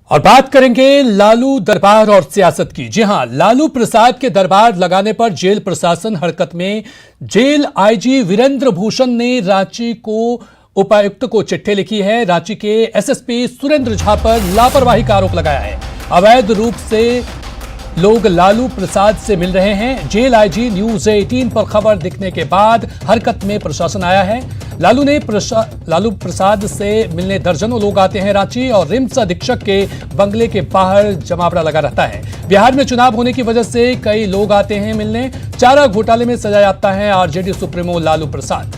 और बात करेंगे लालू दरबार और सियासत की। जी हां, लालू प्रसाद के दरबार लगाने पर जेल प्रशासन हरकत में। जेल आईजी वीरेंद्र भूषण ने रांची को उपायुक्त को चिट्ठी लिखी है। रांची के एसएसपी सुरेंद्र झा पर लापरवाही का आरोप लगाया है। अवैध रूप से लोग लालू प्रसाद से मिल रहे हैं। जेल आईजी न्यूज 18 पर खबर दिखने के बाद हरकत में प्रशासन आया है। लालू प्रसाद से मिलने दर्जनों लोग आते हैं रांची, और रिम्स अधीक्षक के बंगले के बाहर जमावड़ा लगा रहता है। बिहार में चुनाव होने की वजह से कई लोग आते हैं मिलने। चारा घोटाले में सजा याफ्ता है आरजेडी सुप्रीमो लालू प्रसाद।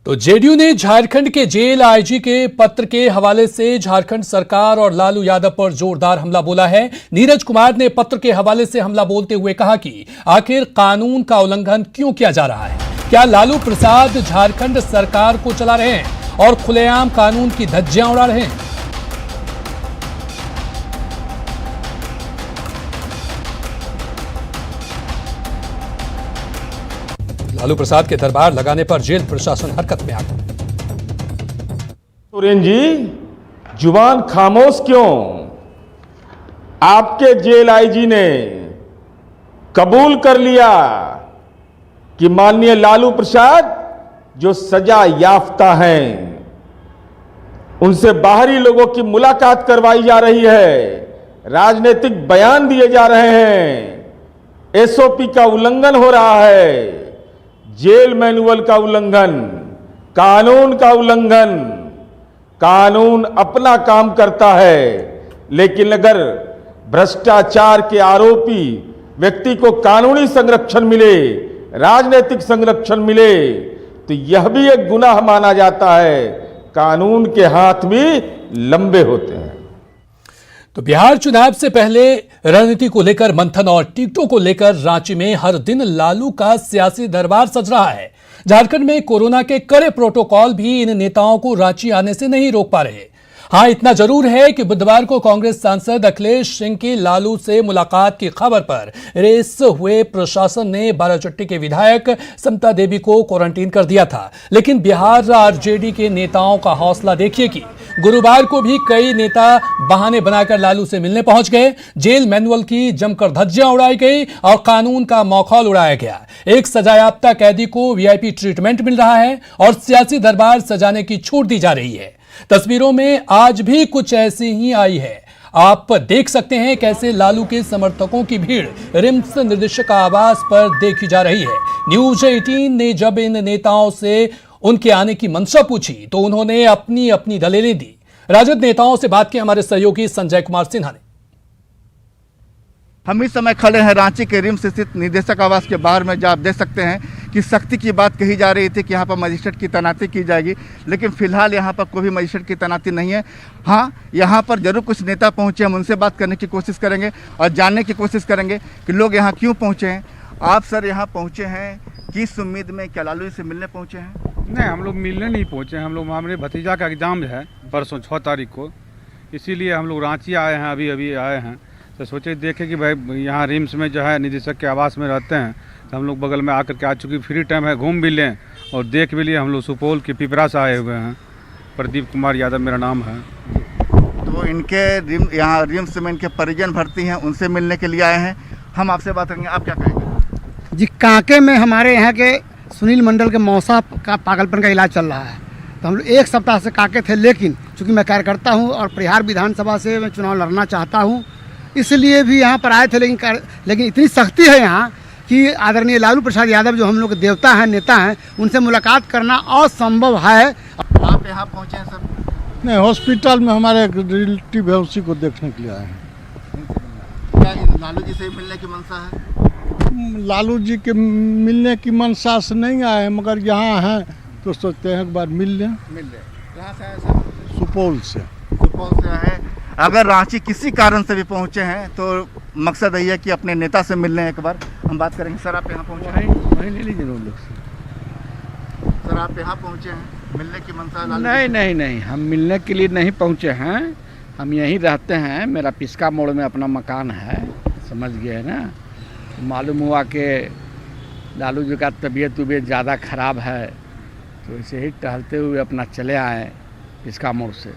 तो जेडीयू ने झारखंड के जेल आईजी के पत्र के हवाले से झारखंड सरकार और लालू यादव पर जोरदार हमला बोला है। नीरज कुमार ने पत्र के हवाले से हमला बोलते हुए कहा कि आखिर कानून का उल्लंघन क्यों किया जा रहा है। क्या लालू प्रसाद झारखंड सरकार को चला रहे हैं और खुलेआम कानून की धज्जियां उड़ा रहे हैं। लालू प्रसाद के दरबार लगाने पर जेल प्रशासन हरकत में आ गया। सुरेंद्र जी, जुबान खामोश क्यों? आपके जेल आईजी ने कबूल कर लिया कि माननीय लालू प्रसाद जो सजा याफ्ता हैं, उनसे बाहरी लोगों की मुलाकात करवाई जा रही है, राजनीतिक बयान दिए जा रहे हैं, एसओपी का उल्लंघन हो रहा है, जेल मैनुअल का उल्लंघन, कानून का उल्लंघन। कानून अपना काम करता है, लेकिन अगर भ्रष्टाचार के आरोपी व्यक्ति को कानूनी संरक्षण मिले, राजनीतिक संरक्षण मिले, तो यह भी एक गुनाह माना जाता है। कानून के हाथ भी लंबे होते हैं। तो बिहार चुनाव से पहले रणनीति को लेकर मंथन और टिकटों को लेकर रांची में हर दिन लालू का सियासी दरबार सज रहा है। झारखंड में कोरोना के कड़े प्रोटोकॉल भी इन नेताओं को रांची आने से नहीं रोक पा रहे। हां, इतना जरूर है कि बुधवार को कांग्रेस सांसद अखिलेश सिंह की लालू से मुलाकात की खबर पर रेस हुए प्रशासन ने बाराचट्टी के विधायक समता देवी को क्वारंटीन कर दिया था। लेकिन बिहार आरजेडी के नेताओं का हौसला देखिए कि गुरुवार को भी कई नेता बहाने बनाकर लालू से मिलने पहुंच गए। जेल मैनुअल की जमकर धज्जियां उड़ाई गई और कानून का मखौल उड़ाया गया। एक सजायाफ्ता कैदी को वीआईपी ट्रीटमेंट मिल रहा है और सियासी दरबार सजाने की छूट दी जा रही है। तस्वीरों में आज भी कुछ ऐसी ही आई है। आप देख सकते हैं कैसे लालू के समर्थकों की भीड़ रिम्स निदेशक आवास पर देखी जा रही है। न्यूज 18 ने जब इन नेताओं से उनके आने की मंशा पूछी तो उन्होंने अपनी अपनी दलीलें दी। राजद नेताओं से बात की हमारे सहयोगी संजय कुमार सिन्हा ने। हम इस समय खड़े हैं रांची के रिम्स स्थित निदेशक आवास के बाहर में, जहाँ आप देख सकते हैं कि सख्ती की बात कही जा रही थी कि यहाँ पर मजिस्ट्रेट की तैनाती की जाएगी, लेकिन फिलहाल यहाँ पर कोई भी मजिस्ट्रेट की तैनाती नहीं है। हाँ, यहाँ पर जरूर कुछ नेता पहुँचे, हम उनसे बात करने की कोशिश करेंगे और जानने की कोशिश करेंगे कि लोग यहाँ क्यों पहुँचे हैं। आप सर यहाँ पहुँचे हैं किस उम्मीद में? क्या लालू से मिलने पहुँचे हैं? नहीं, हम लोग मिलने नहीं पहुँचे। हम लोग, हमारे भतीजा का एग्ज़ाम है परसों 6 तारीख को, इसीलिए हम लोग रांची आए हैं, अभी आए हैं। तो सोचे देखें कि भाई यहाँ रिम्स में जो है निदेशक के आवास में रहते हैं, तो हम लोग बगल में आकर के आ चुकी, फ्री टाइम है, घूम भी लें और देख भी लिए। हम लोग सुपौल के पिपरा से आए हुए हैं। प्रदीप कुमार यादव मेरा नाम है। तो इनके यहाँ रिम्स में इनके परिजन भर्ती हैं, उनसे मिलने के लिए आए हैं। हम आपसे बात करेंगे, आप क्या कहेंगे? जी, कांके में हमारे यहाँ के सुनील मंडल के मौसा का पागलपन का इलाज चल रहा है। तो हम लोग 1 सप्ताह से कांके थे, लेकिन चूँकि मैं कार्यकर्ता हूँ और बिहार विधानसभा से मैं चुनाव लड़ना चाहता हूँ, इसलिए भी यहाँ पर आए थे। लेकिन इतनी सख्ती है यहाँ कि आदरणीय लालू प्रसाद यादव जो हम लोग के देवता हैं, नेता हैं, उनसे मुलाकात करना असंभव है। आप यहाँ पहुँचे हैं सर? नहीं, हॉस्पिटल में हमारे एक रिलेटिव है, उसी को देखने के लिए आए हैं। क्या लालू जी से मिलने की मंशा है? लालू जी के मिलने की मंशा से नहीं आए हैं, मगर यहाँ हैं तो सोचते हैं एक बार मिल लें। कहाँ से आए सर? सुपौल से। सुपौल से आए। अगर रांची किसी कारण से भी पहुंचे हैं तो मकसद यही है कि अपने नेता से मिलने एक बार हम बात करेंगे। सर, आप यहाँ पहुंचे हैं? वहीं ले लीजिए लोग। सर, आप यहाँ पहुंचे हैं, मिलने की मंशा? नहीं, हम मिलने के लिए नहीं पहुंचे हैं। हम यहीं रहते हैं, मेरा पिस्का मोड़ में अपना मकान है, समझ गए ना। मालूम हुआ कि लालू जी का तबीयत ज़्यादा ख़राब है, तो ऐसे ही टहलते हुए अपना चले आए इसका मोड़ से,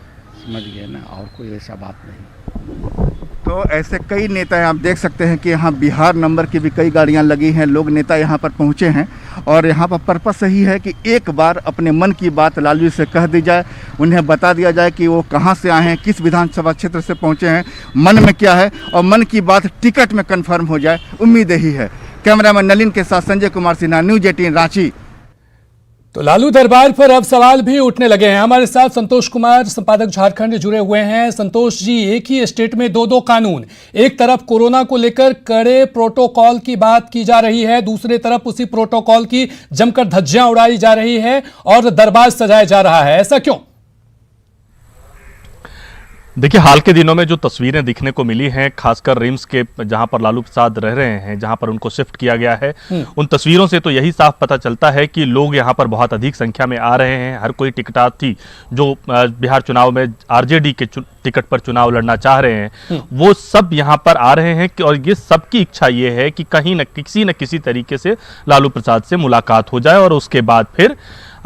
समझ गए ना, और कोई ऐसा बात नहीं। तो ऐसे कई नेता हैं, आप देख सकते हैं कि यहाँ बिहार नंबर की भी कई गाड़ियाँ लगी हैं, लोग नेता यहाँ पर पहुँचे हैं और यहाँ पर पर्पस यही है कि एक बार अपने मन की बात लालू जी से कह दी जाए, उन्हें बता दिया जाए कि वो कहाँ से आए हैं, किस विधानसभा क्षेत्र से पहुँचे हैं, मन में क्या है, और मन की बात टिकट में कन्फर्म हो जाए, उम्मीद यही है। कैमरामैन नलिन के साथ संजय कुमार सिन्हा, न्यूज़ 18 रांची। तो लालू दरबार पर अब सवाल भी उठने लगे हैं। हमारे साथ संतोष कुमार, संपादक झारखंड, जुड़े हुए हैं। संतोष जी, एक ही स्टेट में दो कानून, एक तरफ कोरोना को लेकर कड़े प्रोटोकॉल की बात की जा रही है, दूसरी तरफ उसी प्रोटोकॉल की जमकर धज्जियां उड़ाई जा रही है और दरबार सजाया जा रहा है, ऐसा क्यों? देखिए, हाल के दिनों में जो तस्वीरें दिखने को मिली हैं, खासकर रिम्स के जहां पर लालू प्रसाद रह रहे हैं, जहां पर उनको शिफ्ट किया गया है, उन तस्वीरों से तो यही साफ पता चलता है कि लोग यहां पर बहुत अधिक संख्या में आ रहे हैं। हर कोई टिकटार्थी जो बिहार चुनाव में आरजेडी के टिकट पर चुनाव लड़ना चाह रहे हैं, वो सब यहां पर आ रहे हैं और ये सबकी इच्छा ये है कि कहीं न किसी तरीके से लालू प्रसाद से मुलाकात हो जाए और उसके बाद फिर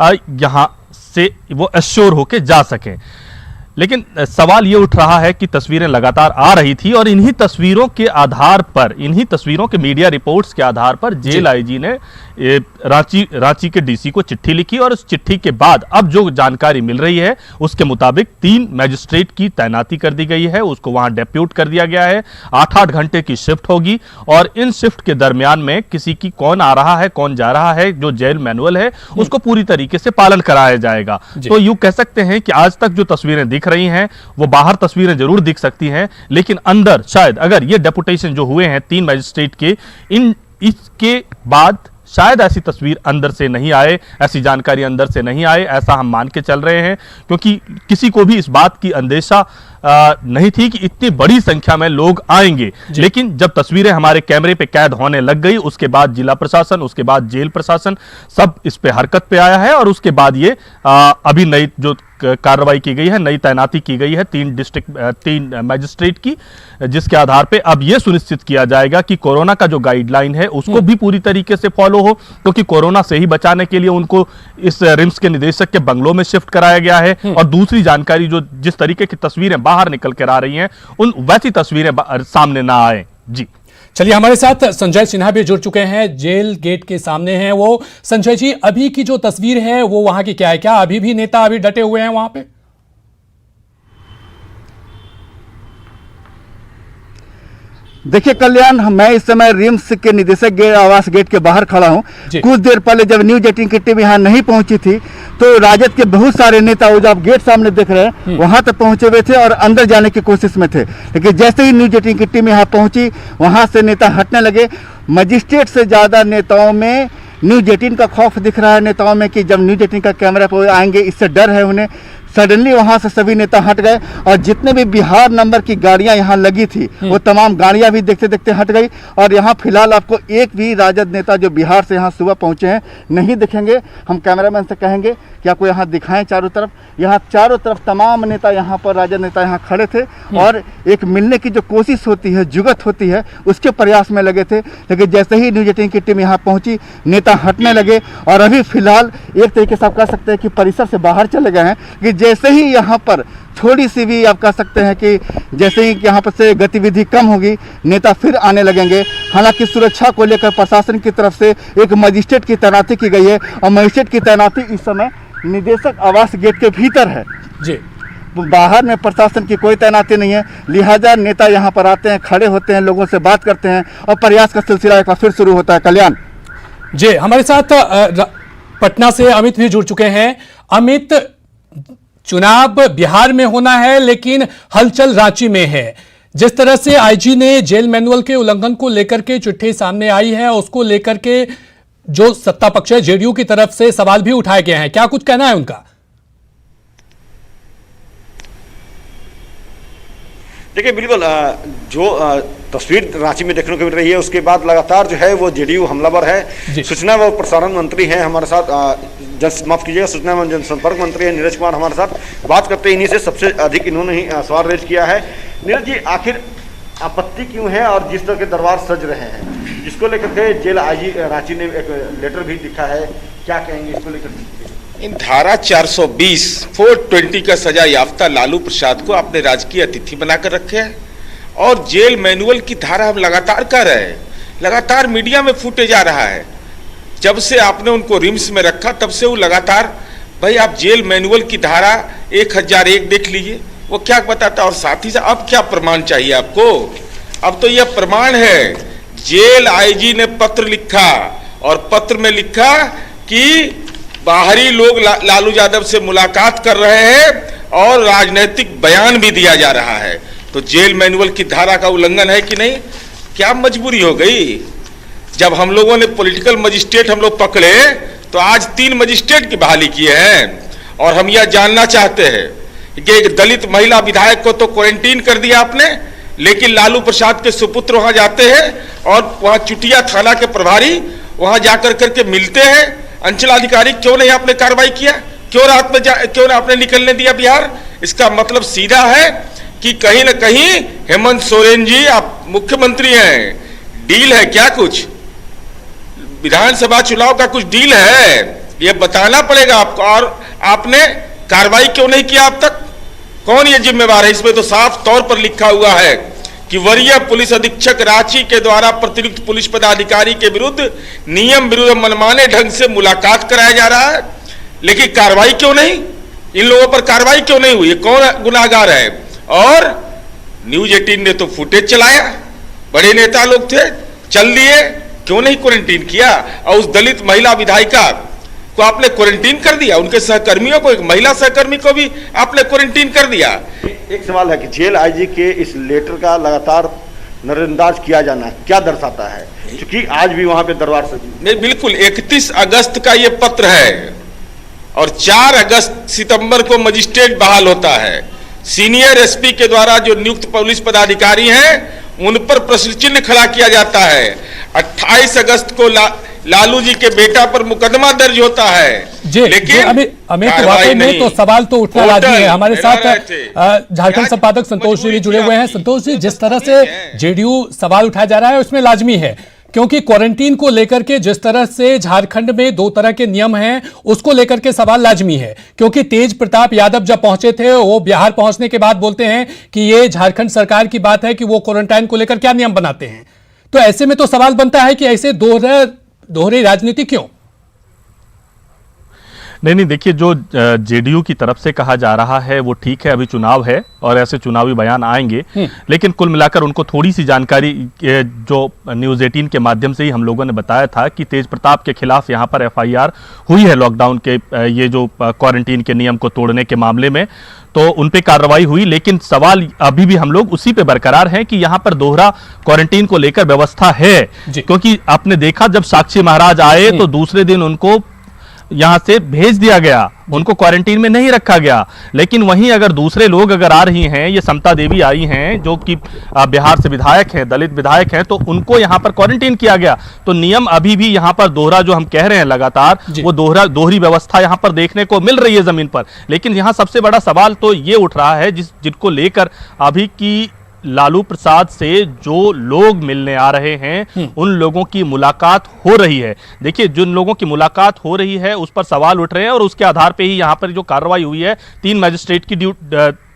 यहां से वो एश्योर होके जा सकें। लेकिन सवाल ये उठ रहा है कि तस्वीरें लगातार आ रही थी और इन्हीं तस्वीरों के आधार पर, इन्हीं तस्वीरों के मीडिया रिपोर्ट्स के आधार पर जेल आईजी ने रांची के डीसी को चिट्ठी लिखी और उस चिट्ठी के बाद अब जो जानकारी मिल रही है उसके मुताबिक 3 मैजिस्ट्रेट की तैनाती कर दी गई है, उसको वहां डेप्यूट कर दिया गया है। 8-8 घंटे की शिफ्ट होगी और इन शिफ्ट के दरमियान में किसी की कौन आ रहा है, कौन जा रहा है, जो जेल मैनुअल है उसको पूरी तरीके से पालन कराया जाएगा। तो यूं कह सकते हैं कि आज तक जो तस्वीरें दिख रही हैं वो बाहर तस्वीरें जरूर दिख सकती हैं, लेकिन अंदर शायद अगर ये डेपुटेशन जो हुए हैं 3 मैजिस्ट्रेट के, इसके बाद शायद ऐसी तस्वीर अंदर से नहीं आए, ऐसी जानकारी अंदर से नहीं आए, ऐसा हम मान के चल रहे हैं, क्योंकि किसी को भी इस बात की अंदेशा नहीं थी कि इतनी बड़ी संख्या में लोग आएंगे। लेकिन जब तस्वीरें हमारे कैमरे पे कैद होने लग गई, उसके बाद जिला प्रशासन, उसके बाद जेल प्रशासन सब इस पे हरकत पे आया है और उसके बाद ये अभी नई जो कार्रवाई की गई है, नई तैनाती की गई है 3 मैजिस्ट्रेट की, जिसके आधार पे अब यह सुनिश्चित किया जाएगा कि कोरोना का जो गाइडलाइन है उसको भी पूरी तरीके से फॉलो हो, क्योंकि कोरोना से ही बचाने के लिए उनको इस रिम्स के निदेशक के बंगलों में शिफ्ट कराया गया है। और दूसरी जानकारी, जो जिस तरीके की तस्वीरें बाहर निकल कर आ रही हैं, उन वैसी तस्वीरें सामने ना आए। जी चलिए, हमारे साथ संजय सिन्हा भी जुड़ चुके हैं, जेल गेट के सामने हैं वो। संजय जी, अभी की जो तस्वीर है वो वहां की क्या है? क्या अभी भी नेता अभी डटे हुए हैं वहां पे? देखिए कल्याण, मैं इस समय रिम्स के निदेशक आवास गेट के बाहर खड़ा हूं। कुछ देर पहले जब न्यूज़ 18 की टीम यहाँ नहीं पहुंची थी तो राजद के बहुत सारे नेता, वो जो आप गेट सामने देख रहे हैं, वहां तक पहुंचे हुए थे और अंदर जाने की कोशिश में थे। लेकिन जैसे ही न्यूज़ 18 की टीम यहाँ पहुंची, वहां से नेता हटने लगे। मजिस्ट्रेट से ज़्यादा नेताओं में न्यूज़ 18 का खौफ दिख रहा है, नेताओं में, कि जब न्यूज़ 18 का कैमरा पर आएंगे इससे डर है उन्हें। सडनली वहां से सभी नेता हट गए और जितने भी बिहार नंबर की गाड़ियां यहां लगी थी वो तमाम गाड़ियां भी देखते देखते हट गई और यहां फिलहाल आपको एक भी राजद नेता जो बिहार से यहां सुबह पहुंचे हैं नहीं दिखेंगे। हम कैमरामैन से कहेंगे कि आपको यहां दिखाएं चारों तरफ। यहां चारों तरफ तमाम नेता यहां पर, राजद नेता यहां खड़े थे और एक मिलने की जो कोशिश होती है, जुगत होती है, उसके प्रयास में लगे थे। लेकिन जैसे ही न्यूज़ 18 की टीम यहाँ पहुंची, नेता हटने लगे और अभी फिलहाल एक तरीके से आप कह सकते हैं कि परिसर से बाहर चले गए हैं। कि जैसे ही यहाँ पर थोड़ी सी भी आप कह सकते हैं कि जैसे ही यहाँ पर से गतिविधि कम होगी, नेता फिर आने लगेंगे। हालांकि सुरक्षा को लेकर प्रशासन की तरफ से एक मजिस्ट्रेट की तैनाती की गई है और मजिस्ट्रेट की तैनाती इस समय निदेशक आवास गेट के भीतर है जी। बाहर में प्रशासन की कोई तैनाती नहीं है, लिहाजा नेता यहाँ पर आते हैं, खड़े होते हैं, लोगों से बात करते हैं और प्रयास का सिलसिला एक बार फिर शुरू होता है। कल्याण जी, हमारे साथ पटना से अमित भी जुड़ चुके हैं। अमित, चुनाव बिहार में होना है लेकिन हलचल रांची में है। जिस तरह से आईजी ने जेल मैनुअल के उल्लंघन को लेकर के चिट्ठी सामने आई है, उसको लेकर के जो सत्ता पक्ष है जेडीयू की तरफ से सवाल भी उठाए गए हैं, क्या कुछ कहना है उनका? देखिए, बिल्कुल जो तस्वीर रांची में देखने को मिल रही है उसके बाद लगातार जो है वो जेडीयू हमलावर है। सूचना व प्रसारण मंत्री हैं हमारे साथ, माफ कीजिएगा, सूचना एवं जनसंपर्क मंत्री है नीरज कुमार हमारे साथ। बात करते हैं इन्हीं से, सबसे अधिक इन्होंने ही सवाल रेज किया है। नीरज जी, आखिर आपत्ति क्यों है और जिस तरह के दरबार सज रहे हैं? जिसको लेकर के जेल आईजी रांची ने एक लेटर भी लिखा है, क्या कहेंगे इसको लेकर? इन धारा 420 420 का सजा याफ्ता लालू प्रसाद को आपने राजकीय अतिथि बनाकर रखे हैं और जेल मैनुअल की धारा हम लगातार कर रहे हैं, लगातार मीडिया में फूटे जा रहा है। जब से आपने उनको रिम्स में रखा तब से वो लगातार, भाई आप जेल मैनुअल की धारा 1001 देख लीजिए, वो क्या बताता है। और साथ ही साथ अब क्या प्रमाण चाहिए आपको? अब तो यह प्रमाण है, जेल आईजी ने पत्र लिखा और पत्र में लिखा कि बाहरी लोग लालू यादव से मुलाकात कर रहे हैं और राजनीतिक बयान भी दिया जा रहा है। तो जेल मैनुअल की धारा का उल्लंघन है कि नहीं? क्या मजबूरी हो गई? जब हम लोगों ने पॉलिटिकल मजिस्ट्रेट हम लोग पकड़े तो आज 3 मजिस्ट्रेट की बहाली किए हैं। और हम यह जानना चाहते हैं कि एक दलित महिला विधायक को तो क्वारंटीन कर दिया आपने, लेकिन लालू प्रसाद के सुपुत्र वहां जाते हैं और वहां चुटिया थाना के प्रभारी वहां जाकर करके मिलते हैं। अंचलाधिकारी क्यों नहीं आपने कार्रवाई किया? क्यों रात में क्यों ना आपने निकलने दिया बिहार? इसका मतलब सीधा है कि कहीं ना कहीं हेमंत सोरेन जी आप मुख्यमंत्री हैं, डील है क्या? कुछ विधानसभा चुनाव का कुछ डील है, ये बताना पड़ेगा आपको। और आपने कार्रवाई क्यों नहीं किया अब तक? कौन ये जिम्मेवार है? इसमें तो साफ तौर पर लिखा हुआ है कि वरीय पुलिस अधीक्षक रांची के द्वारा प्रतिनियुक्त पुलिस पदाधिकारी के विरुद्ध नियम विरुद्ध मनमाने ढंग से मुलाकात कराया जा रहा है, लेकिन कार्रवाई क्यों नहीं? इन लोगों पर कार्रवाई क्यों नहीं हुई? कौन गुनाहगार है? और न्यूज 18 ने तो फुटेज चलाया, बड़े नेता लोग थे, चल दिए, क्यों नहीं क्वारंटीन किया? और उस दलित महिला विधायिका को आपने क्वारंटीन कर दिया, उनके सहकर्मियों को, एक महिला सहकर्मी को भी आपने क्वारंटीन कर दिया। एक सवाल है कि जेल आईजी के इस लेटर का लगातार नजरअंदाज किया जाना क्या दर्शाता है? क्योंकि आज भी वहां पे दरबार सजी नहीं, बिल्कुल 31 अगस्त का ये पत्र है और 4 अगस्त सितंबर को मजिस्ट्रेट बहाल होता है। सीनियर एसपी के द्वारा जो नियुक्त पुलिस पदाधिकारी हैं उन पर प्रश्न चिन्ह खड़ा किया जाता है। 28 अगस्त को लालू जी के बेटा पर मुकदमा दर्ज होता है, लेकिन अमित वाकई में तो सवाल तो उठना लाजमी है। हमारे साथ झारखंड संपादक संतोष जी भी जुड़े हुए हैं। संतोष जी, जिस तरह से जेडीयू सवाल उठाया जा रहा है उसमें लाजमी है, क्योंकि क्वारंटीन को लेकर के जिस तरह से झारखंड में 2 तरह के नियम हैं उसको लेकर के सवाल लाजमी है। क्योंकि तेज प्रताप यादव जब पहुंचे थे, वो बिहार पहुंचने के बाद बोलते हैं कि ये झारखंड सरकार की बात है कि वो क्वारंटाइन को लेकर क्या नियम बनाते हैं। तो ऐसे में तो सवाल बनता है कि ऐसे दोहरी राजनीति क्यों? नहीं, देखिए, जो जेडीयू की तरफ से कहा जा रहा है वो ठीक है, अभी चुनाव है और ऐसे चुनावी बयान आएंगे, लेकिन कुल मिलाकर उनको थोड़ी सी जानकारी जो न्यूज़ 18 के माध्यम से ही हम लोगों ने बताया था कि तेज प्रताप के खिलाफ यहाँ पर एफआईआर हुई है लॉकडाउन के ये जो क्वारंटीन के नियम को तोड़ने के मामले में, तो उन पे कार्रवाई हुई। लेकिन सवाल अभी भी हम लोग उसी पे बरकरार हैं कि यहाँ पर दोहरा क्वारंटीन को लेकर व्यवस्था है, क्योंकि आपने देखा जब साक्षी महाराज आए तो दूसरे दिन उनको यहां से भेज दिया गया, उनको क्वारंटीन में नहीं रखा गया। लेकिन वहीं अगर दूसरे लोग अगर आ रही हैं, ये समता देवी आई हैं जो कि बिहार से विधायक हैं, दलित विधायक हैं, तो उनको यहां पर क्वारंटीन किया गया। तो नियम अभी भी यहां पर दोहरा जो हम कह रहे हैं लगातार, वो दोहरी व्यवस्था यहां पर देखने को मिल रही है जमीन पर। लेकिन यहां सबसे बड़ा सवाल तो ये उठ रहा है जिनको लेकर अभी की लालू प्रसाद से जो लोग मिलने आ रहे हैं उन लोगों की मुलाकात हो रही है। देखिए, जिन लोगों की मुलाकात हो रही है उस पर सवाल उठ रहे हैं और उसके आधार पे ही यहाँ पर जो कार्रवाई हुई है, 3 मजिस्ट्रेट की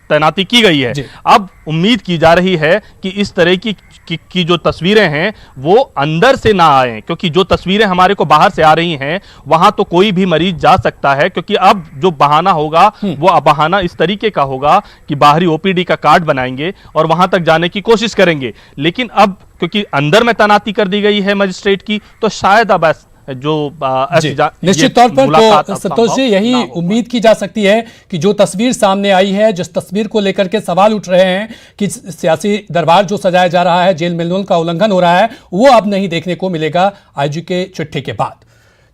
तैनाती की गई है। अब उम्मीद की जा रही है कि इस तरह की जो तस्वीरें हैं वो अंदर से ना आए, क्योंकि जो तस्वीरें हमारे को बाहर से आ रही हैं वहां तो कोई भी मरीज जा सकता है, क्योंकि अब जो बहाना होगा वो बहाना इस तरीके का होगा कि बाहरी ओपीडी का कार्ड बनाएंगे और वहां तक जाने की कोशिश करेंगे। लेकिन अब क्योंकि अंदर में तैनाती कर दी गई है मजिस्ट्रेट की, तो शायद अब जो निश्चित तौर पर तो संतोष जी यही उम्मीद की जा सकती है कि जो तस्वीर सामने आई है, जिस तस्वीर को लेकर के सवाल उठ रहे हैं कि सियासी दरबार जो सजाया जा रहा है, जेल मैनुअल का उल्लंघन हो रहा है, वो अब नहीं देखने को मिलेगा आईजी के चिट्ठी के बाद।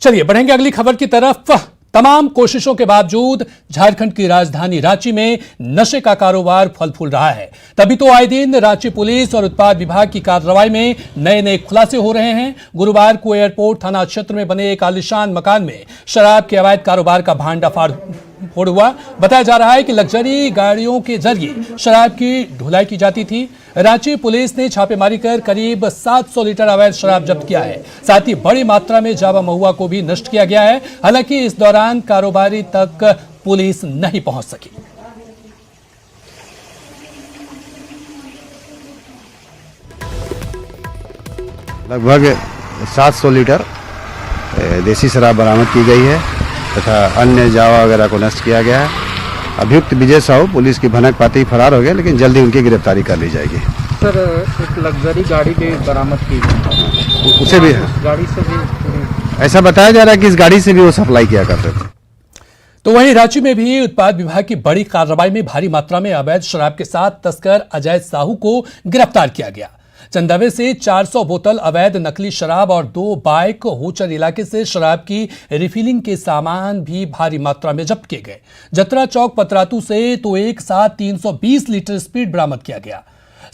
चलिए बढ़ेंगे अगली खबर की तरफ। तमाम कोशिशों के बावजूद झारखंड की राजधानी रांची में नशे का कारोबार फल फूल रहा है। तभी तो आए दिन रांची पुलिस और उत्पाद विभाग की कार्रवाई में नए खुलासे हो रहे हैं। गुरुवार को एयरपोर्ट थाना क्षेत्र में बने एक आलीशान मकान में शराब के अवैध कारोबार का भांडाफोड़ तोड़फोड़ हुआ। बताया जा रहा है कि लग्जरी गाड़ियों के जरिए शराब की ढुलाई की जाती थी। रांची पुलिस ने छापेमारी कर करीब 700 लीटर अवैध शराब जब्त किया है। साथ ही बड़ी मात्रा में जावा महुआ को भी नष्ट किया गया है। हालांकि इस दौरान कारोबारी तक पुलिस नहीं पहुंच सकी। लगभग 700 लीटर देसी शराब बरामद की गई है तथा अन्य जावा वगैरह को नष्ट किया गया है। अभियुक्त विजय साहू पुलिस की भनक पाते ही फरार हो गए, लेकिन जल्दी उनकी गिरफ्तारी कर ली जाएगी। सर, एक लग्जरी गाड़ी भी बरामद की गई, उसे भी गाड़ी से भी ऐसा बताया जा रहा है कि इस गाड़ी से भी वो सप्लाई किया करते थे। तो वहीं रांची में भी उत्पाद विभाग की बड़ी कार्रवाई में भारी मात्रा में अवैध शराब के साथ तस्कर अजय साहू को गिरफ्तार किया गया। चंदावे से 400 बोतल अवैध नकली शराब और 2 बाइक, होचर इलाके से शराब की रिफिलिंग के सामान भी भारी मात्रा में जब्त किए गए। जतरा चौक पतरातू से तो एक साथ 320 लीटर स्पीड बरामद किया गया।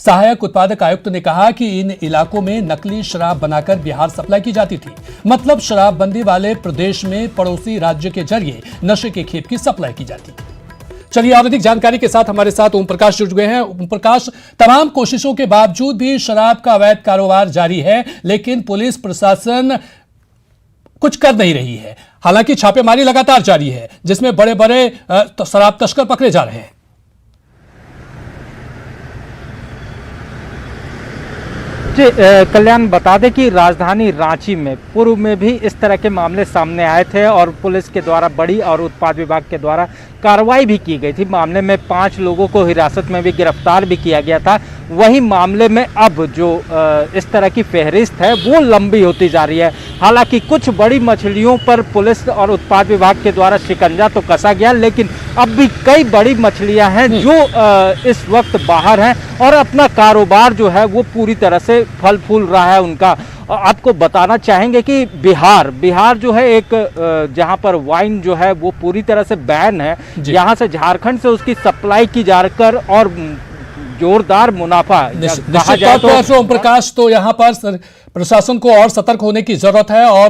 सहायक उत्पादक आयुक्त ने कहा कि इन इलाकों में नकली शराब बनाकर बिहार सप्लाई की जाती थी। मतलब शराबबंदी वाले प्रदेश में पड़ोसी राज्य के जरिए नशे के खेप की सप्लाई की जाती थी। चलिए, और अधिक जानकारी के साथ हमारे साथ ओम प्रकाश जुड़ गए हैं। ओम प्रकाश, तमाम कोशिशों के बावजूद भी शराब का अवैध कारोबार जारी है, लेकिन पुलिस प्रशासन कुछ कर नहीं रही है। हालांकि छापेमारी लगातार जारी है, जिसमें बड़े बड़े शराब तस्कर पकड़े जा रहे हैं। जी, कल्याण, बता दें कि राजधानी रांची में पूर्व में भी इस तरह के मामले सामने आए थे और पुलिस के द्वारा बड़ी और उत्पाद विभाग के द्वारा कार्रवाई भी की गई थी। मामले में 5 लोगों को हिरासत में भी गिरफ्तार भी किया गया था। वही मामले में अब जो इस तरह की फहरिस्त है वो लंबी होती जा रही है। हालांकि कुछ बड़ी मछलियों पर पुलिस और उत्पाद विभाग के द्वारा शिकंजा तो कसा गया, लेकिन अब भी कई बड़ी मछलियां हैं जो इस वक्त बाहर हैं और अपना कारोबार जो है वो पूरी तरह से फल फूल रहा है उनका। आपको बताना चाहेंगे कि बिहार जो है एक जहां पर वाइन जो है वो पूरी तरह से बैन है, यहां से झारखंड से उसकी सप्लाई की जाकर और जोरदार मुनाफा निश्चित तौर पर ओम प्रकाश, तो यहाँ पर प्रशासन को और सतर्क होने की जरूरत है और